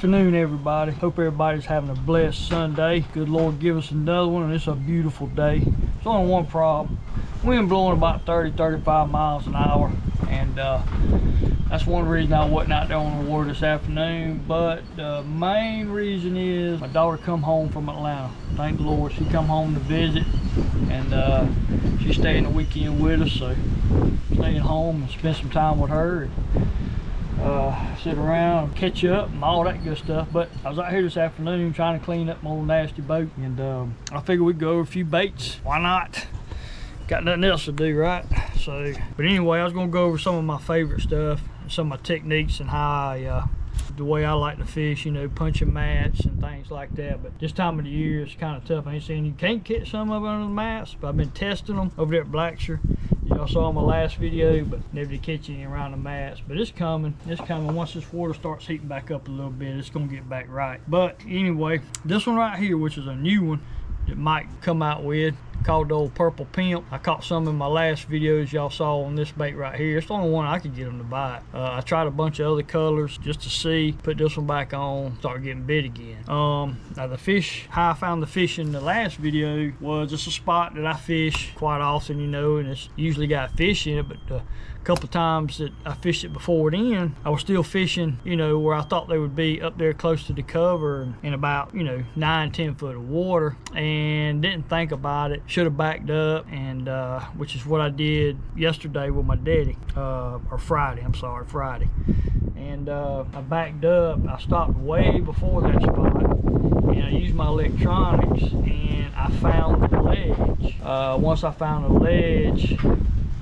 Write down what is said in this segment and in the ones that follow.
afternoon, everybody. Hope everybody's having a blessed Sunday. Good Lord give us another one, and it's a beautiful day. There's only one problem. Wind blowing about 30-35 miles an hour, and that's one reason I wasn't out there on the water this afternoon. But the main reason is my daughter come home from Atlanta. Thank the Lord, she come home to visit, and she's staying the weekend with us, so staying home and spend some time with her. Sit around, catch up, and all that good stuff. But I was out here this afternoon trying to clean up my old nasty boat, and I figured we'd go over a few baits. Why not? Got nothing else to do, right? So, but anyway, I was gonna go over some of my favorite stuff, some of my techniques, and how the way I like to fish, you know, punching mats and things like that. But this time of the year, it's kind of tough. I ain't saying you can't catch some of them under the mats, but I've been testing them over there at Blackshear. Y'all saw my last video, but never did catch any around the mats. But it's coming. It's coming. Once this water starts heating back up a little bit, it's gonna get back right. But anyway, this one right here, which is a new one that Mike come out with, called the old Purple Pimp. I caught some in my last videos y'all saw on this bait right here. It's the only one I could get them to bite. I tried a bunch of other colors just to see, put this one back on, start getting bit again. Now the fish, how I found the fish in the last video was just a spot that I fish quite often, you know, and it's usually got fish in it, but a couple times that I fished it before then, I was still fishing, you know, where I thought they would be up there close to the cover in about, you know, 9-10 foot of water, and didn't think about it. Should have backed up, and which is what I did yesterday with my daddy, or Friday, I'm sorry, Friday. And I backed up. I stopped way before that spot, and I used my electronics, and I found the ledge. Once I found the ledge,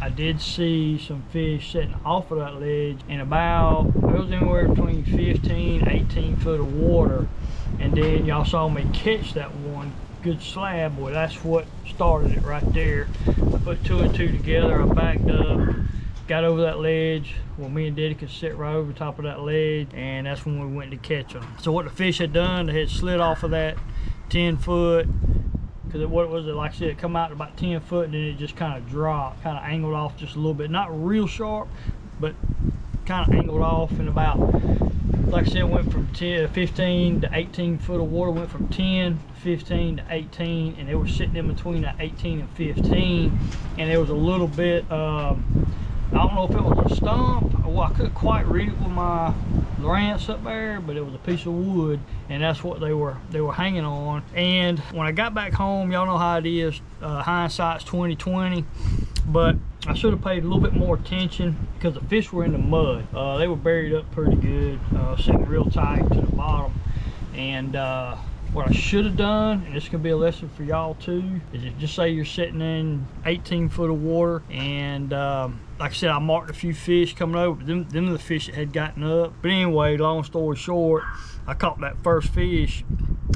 I did see some fish sitting off of that ledge, and about, it was anywhere between 15-18 foot of water. And then y'all saw me catch that one good slab. Boy, that's what started it right there. I put two and two together. I backed up, got over that ledge. Well, me and Daddy could sit right over top of that ledge, and that's when we went to catch them. So what the fish had done, they had slid off of that 10 foot. Because what was it, like I said, it come out to about 10 foot, and then it just kind of dropped, kind of angled off just a little bit. Not real sharp, but kind of angled off. And about, like I said, it went from 15 to 18 foot of water, went from 10 to 15 to 18, and they were sitting in between that 18 and 15. And there was a little bit, I don't know if it was a stump, well, I couldn't quite read it with my Lowrance up there, but it was a piece of wood, and that's what they were hanging on. And when I got back home, y'all know how it is, hindsight's 20/20, but I should have paid a little bit more attention because the fish were in the mud. They were buried up pretty good, sitting real tight to the bottom. And what I should have done, and this could be a lesson for y'all too, is if, just say you're sitting in 18 foot of water, and like I said, I marked a few fish coming over, but them are the fish that had gotten up. But anyway, long story short, I caught that first fish.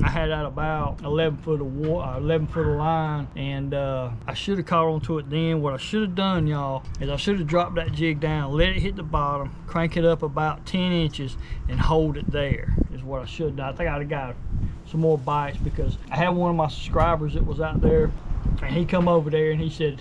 I had out about 11 foot of water, 11 foot of line, and I should have caught onto it then. What I should have done, y'all, is I should have dropped that jig down, let it hit the bottom, crank it up about 10 inches, and hold it there, is what I should have done. I think I'd have got some more bites, because I had one of my subscribers that was out there, and he come over there and he said,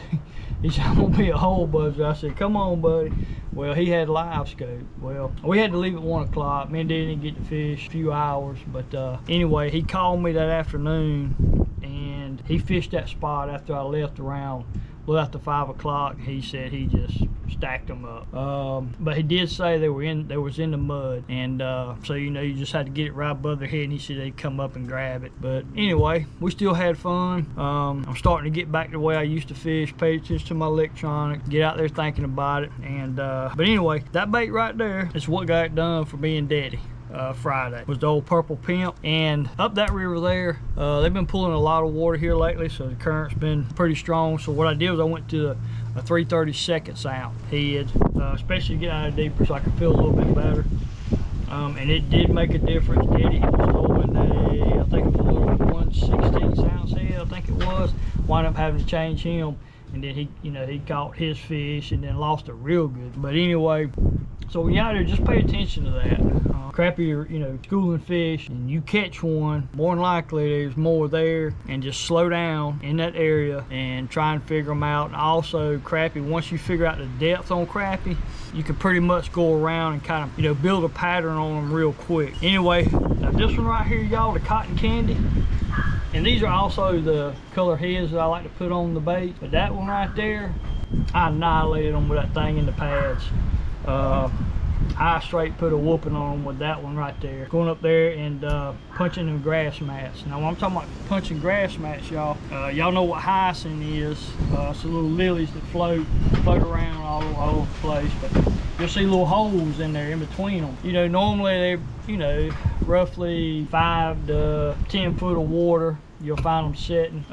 I'm gonna be a hole buzzer. I said, come on, buddy. Well, he had live scope. Well, we had to leave at 1 o'clock. Me and Daddy didn't get to fish a few hours, but anyway, he called me that afternoon, and he fished that spot after I left around a little after 5 o'clock. He said he just stacked them up, but he did say they was in the mud, and so, you know, you just had to get it right above their head, and he said they'd come up and grab it. But anyway, we still had fun. I'm starting to get back to the way I used to fish, pay attention to my electronics, get out there thinking about it. And but anyway, that bait right there is what got it done for me and Daddy. Friday was the old Purple Pimp. And up that river there, they've been pulling a lot of water here lately, so the current's been pretty strong. So what I did was I went to a 3/32 ounce head, especially getting out of deeper, so I could feel a little bit better. And it did make a difference. Daddy was throwing I think it was a little 1/16 ounce head, I think it was. Wound up having to change him, and then he, you know, he caught his fish and then lost it real good. But anyway, So when you're out there, just pay attention to that. Crappie are, you know, schooling fish, and you catch one, more than likely there's more there, and just slow down in that area and try and figure them out. And also crappie, once you figure out the depth on crappie, you can pretty much go around and kind of, you know, build a pattern on them real quick. Anyway, now this one right here, y'all, the cotton candy. And these are also the color heads that I like to put on the bait. But that one right there, I annihilated them with that thing in the pads. I straight put a whooping on them with that one right there. Going up there and punching them grass mats. Now when I'm talking about punching grass mats, y'all, y'all know what hyacinth is. It's the little lilies that float around all over the place. But you'll see little holes in there in between them. You know, normally they're, you know, roughly 5 to 10 foot of water. You'll find them sitting.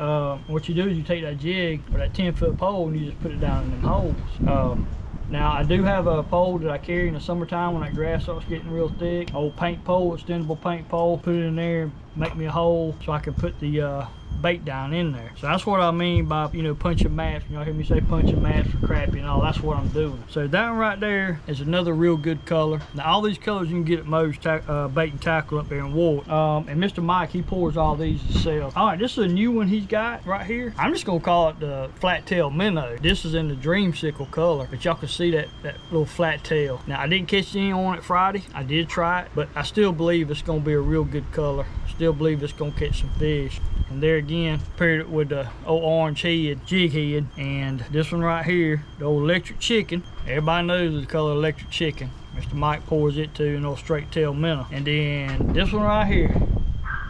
What you do is you take that jig or that 10-foot pole and you just put it down in them holes. Now I do have a pole that I carry in the summertime when that grass starts getting real thick. Old paint pole, extendable paint pole. Put it in there and make me a hole so I can put the bait down in there. So that's what I mean by, you know, punching mats. You know, hear me say punching mats for crappie and all. That's what I'm doing. So that one right there is another real good color. Now all these colors you can get at Moe's Bait and Tackle up there in Warwick. And Mr. Mike, he pours all these himself. All right, this is a new one he's got right here. I'm just gonna call it the flat tail minnow. This is in the dreamsicle color, but y'all can see that little flat tail. Now I didn't catch any on it Friday. I did try it, but I still believe it's gonna be a real good color. Still believe it's gonna catch some fish. And there again, paired it with the old orange head, jig head, and this one right here, the old electric chicken. Everybody knows the color electric chicken. Mr. Mike pours it to an old straight tail minnow. And then this one right here,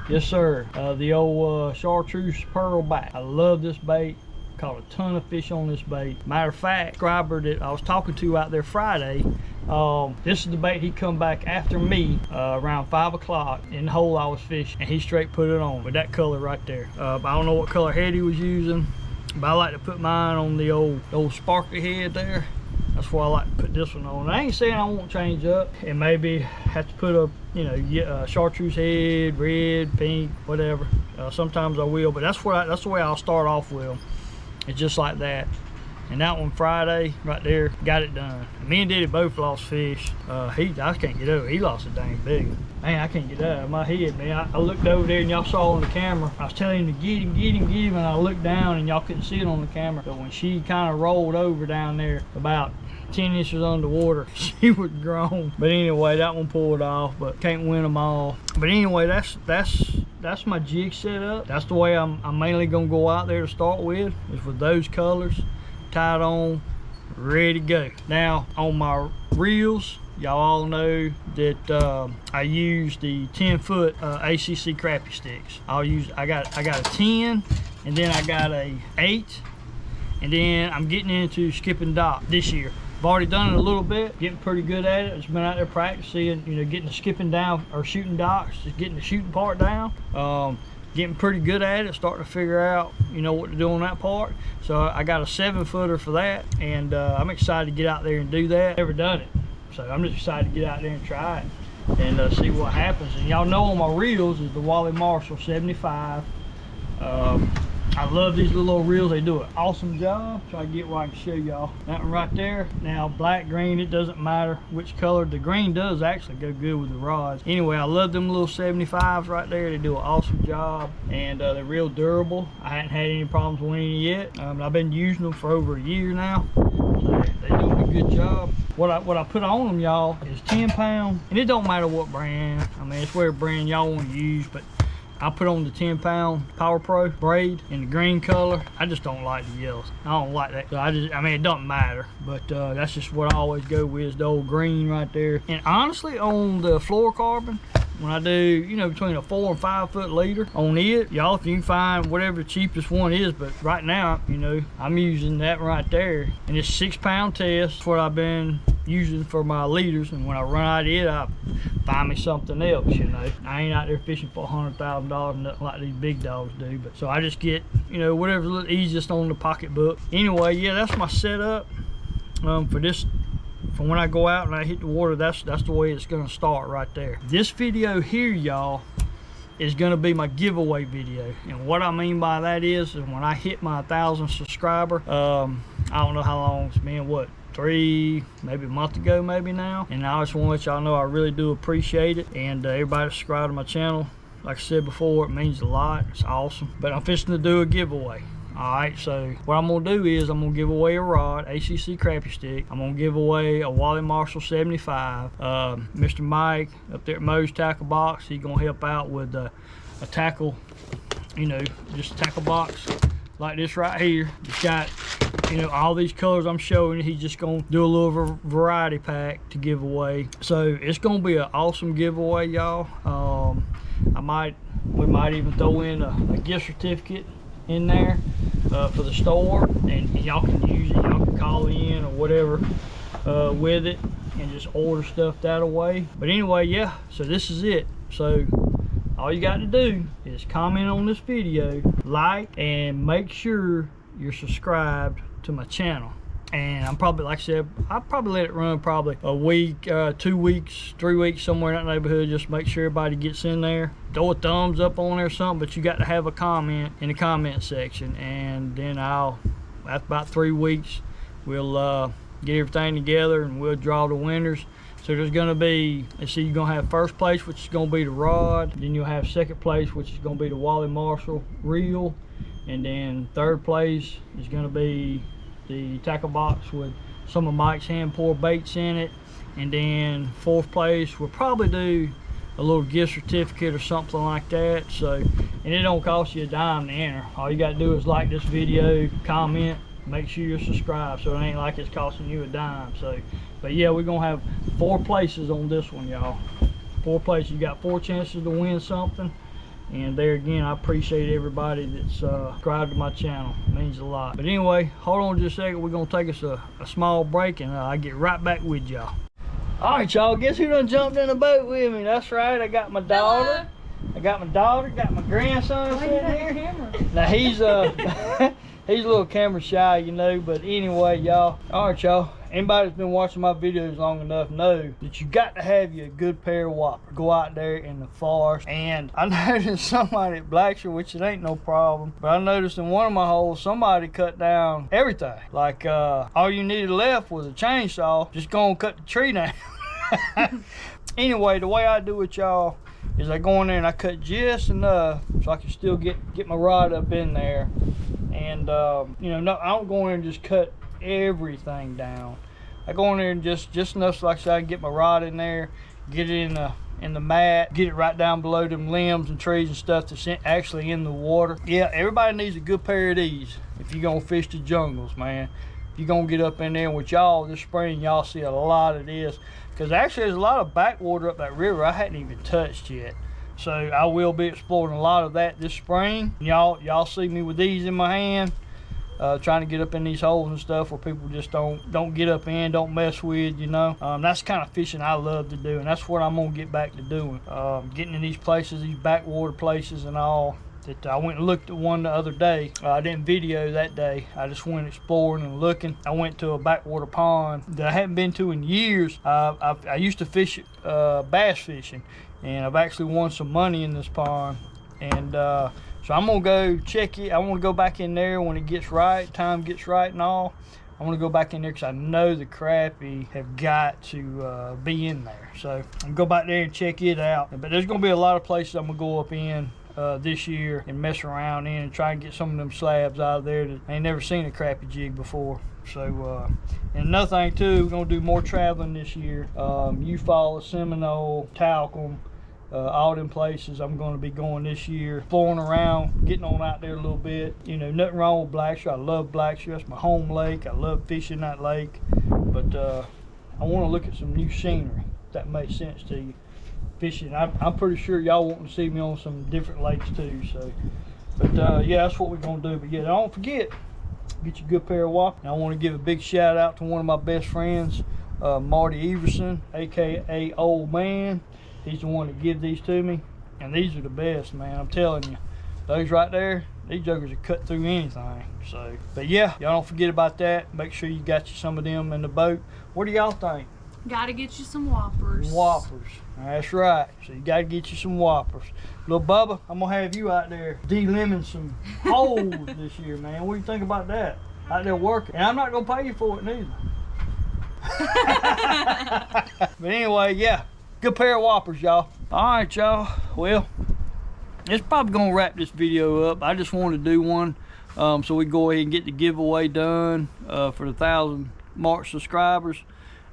yes sir, the old chartreuse pearl back. I love this bait. Caught a ton of fish on this bait. Matter of fact, subscriber that I was talking to out there Friday, this is the bait he come back after me around 5 o'clock in the hole I was fishing, and he straight put it on with that color right there. I don't know what color head he was using, but I like to put mine on the old sparkly head there. That's why I like to put this one on. I ain't saying I won't change up and maybe have to put a, you know, chartreuse head, red, pink, whatever. Sometimes I will, but that's the way I'll start off with them. It's just like that. And that one Friday right there, got it done. Me and Diddy both lost fish. I can't get over. He lost a dang big one. Man, I can't get that out of my head, man. I looked over there and y'all saw on the camera. I was telling him to get him, and I looked down and y'all couldn't see it on the camera. But when she kind of rolled over down there, about 10 inches underwater, she was grown. But anyway, that one pulled off, but can't win them all. But anyway, that's my jig setup. That's the way I'm mainly gonna go out there to start with, is with those colors, tied on, ready to go. Now on my reels, y'all all know that I use the 10-foot ACC crappie sticks. I got a 10, and then I got a 8, and then I'm getting into skipping dock this year. I've already done it a little bit, getting pretty good at it. It's been out there practicing, you know, getting the skipping down or shooting docks, just getting the shooting part down. Getting pretty good at it, starting to figure out, you know, what to do on that part. So I got a 7-footer for that, and I'm excited to get out there and do that. Never done it, so I'm just excited to get out there and try it and see what happens. And y'all know on my reels is the Wally Marshall 75. I love these little old reels. They do an awesome job. Try to get where I can show y'all. That one right there. Now black, green, it doesn't matter which color. The green does actually go good with the rods. Anyway, I love them little 75s right there. They do an awesome job, and they're real durable. I hadn't had any problems with any yet. I've been using them for over a year now. So they're doing a good job. What I put on them, y'all, is 10 pound, and it don't matter what brand. I mean, it's whatever brand y'all want to use, but I put on the 10 pound Power Pro braid in the green color. I just don't like the yellows. I don't like that. So I mean, it doesn't matter, but that's just what I always go with, is the old green right there. And honestly, on the fluorocarbon, when I do, you know, between a 4 and 5 foot leader on it, y'all can find whatever the cheapest one is, but right now, you know, I'm using that right there, and it's 6 pound test. That's what I've been using for my leaders, and when I run out of it, I find me something else, you know. I ain't out there fishing for $100,000, nothing like these big dogs do, but so I just get, you know, whatever's a little easiest on the pocketbook. Anyway, yeah, that's my setup for this. From when I go out and I hit the water, that's the way it's gonna start right there. This video here, y'all, is gonna be my giveaway video, and what I mean by that is when I hit my 1,000 subscriber, I don't know how long it's been, what, maybe a month ago, maybe now. And I just want to let y'all know I really do appreciate it. And everybody subscribe to my channel. Like I said before, it means a lot. It's awesome. But I'm fixing to do a giveaway. Alright, so what I'm going to do is I'm going to give away a rod, ACC crappie stick. I'm going to give away a Wally Marshall 75. Mr. Mike up there at Moe's Tackle Box, he's going to help out with a tackle, you know, just a tackle box like this right here. It's got, you know, all these colors I'm showing you. He's just going to do a little variety pack to give away. So it's going to be an awesome giveaway, y'all. We might even throw in a gift certificate in there for the store, and y'all can use it. Y'all can call in or whatever with it and just order stuff that way. But anyway, yeah, so this is it. So all you got to do is comment on this video, like, and make sure you're subscribed to my channel. And I'm probably, like I said, I'll probably let it run probably a week, 2 weeks, 3 weeks, somewhere in that neighborhood. Just make sure everybody gets in there. Throw a thumbs up on there or something, but you got to have a comment in the comment section. And then after about 3 weeks, we'll get everything together and we'll draw the winners. So there's going to be, let's see, you're going to have first place, which is going to be the rod. Then you'll have second place, which is going to be the Wally Marshall reel. And then third place is going to be the tackle box with some of Mike's hand pour baits in it. And then fourth place, we'll probably do a little gift certificate or something like that. So, and it don't cost you a dime to enter. All you got to do is like this video, comment, make sure you're subscribed, so it ain't like it's costing you a dime. So, but yeah, we're gonna have 4 places on this one, y'all. 4 places. You got 4 chances to win something. And there again, I appreciate everybody that's subscribed to my channel. It means a lot. But anyway, hold on just a second. We're gonna take us a small break, and I'll get right back with y'all. All right, y'all, guess who done jumped in the boat with me? That's right, I got my daughter. Got my grandson sitting here. Now he's he's a little camera shy, you know, but anyway, y'all. All right, y'all. Anybody that's been watching my videos long enough know that you got to have you a good pair of whoppers. Go out there in the forest. And I noticed somebody at Blackshear, which it ain't no problem, but I noticed in one of my holes, somebody cut down everything. Like, all you needed left was a chainsaw. Just go and cut the tree down. Anyway, the way I do it, y'all, is I go in there and I cut just enough so I can still get my rod up in there. And, you know, no, I don't go in there and just cut everything down. I go in there and just enough so like I can get my rod in there, get it in the mat, get it right down below them limbs and trees and stuff that's actually in the water. Yeah, everybody needs a good pair of these if you're gonna fish the jungles, man. If you're gonna get up in there with y'all this spring, y'all see a lot of this, because actually there's a lot of backwater up that river I hadn't even touched yet. So I will be exploring a lot of that this spring. Y'all see me with these in my hand, trying to get up in these holes and stuff where people just don't get up in, don't mess with, you know. That's the kind of fishing I love to do, and that's what I'm gonna get back to doing. Getting in these places, these backwater places and all. That I went and looked at one the other day. I didn't video that day. I just went exploring and looking. I went to a backwater pond that I hadn't been to in years. I used to fish bass fishing, and I've actually won some money in this pond. And so I'm gonna go check it. I want to go back in there when it gets right, time gets right and all. I want to go back in there because I know the crappie have got to be in there. So I'm gonna go back there and check it out. But there's gonna be a lot of places I'm gonna go up in this year and mess around in and try and get some of them slabs out of there that I ain't never seen a crappie jig before. So and another thing too, we're gonna do more traveling this year. Eufaula, Seminole, Talcum, all them places I'm going to be going this year, exploring around, getting on out there a little bit. You know, nothing wrong with Blackshear. I love Blackshear. That's my home lake. I love fishing that lake. But I want to look at some new scenery, if that makes sense to you. Fishing, I'm pretty sure y'all want to see me on some different lakes too. So, but yeah, that's what we're going to do. But yeah, don't forget, get you a good pair of whoppers. And I want to give a big shout out to one of my best friends, Marty Everson, aka Old Man. He's the one that gives these to me, and these are the best, man. I'm telling you, those right there, these jokers are cut through anything. So, but yeah, y'all don't forget about that. Make sure you got you some of them in the boat. What do y'all think? Gotta get you some whoppers. Whoppers, that's right. So you gotta get you some whoppers. Little Bubba, I'm gonna have you out there de-lemon some holes this year, man. What do you think about that? Out there working, and I'm not gonna pay you for it neither. But anyway, yeah, good pair of whoppers, y'all. All right, y'all. Well, it's probably gonna wrap this video up. I just wanted to do one so we go ahead and get the giveaway done for the 1,000 mark subscribers.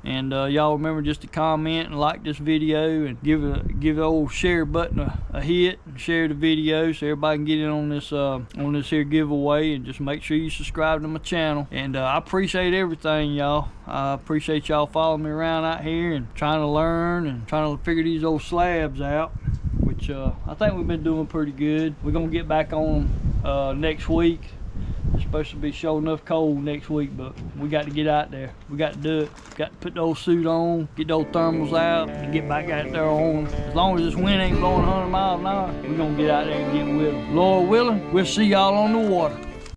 And y'all remember just to comment and like this video and give the old share button a hit and share the video so everybody can get in on this here giveaway. And just make sure you subscribe to my channel. And I appreciate everything, y'all. I appreciate y'all following me around out here and trying to learn and trying to figure these old slabs out, which I think we've been doing pretty good. We're gonna get back on next week. It's supposed to be sure enough cold next week, but we got to get out there. We got to do it. Got to put the old suit on, get those thermals out, and get back out there on. As long as this wind ain't blowing 100 miles an hour, we're going to get out there and get with them. Lord willing, we'll see y'all on the water.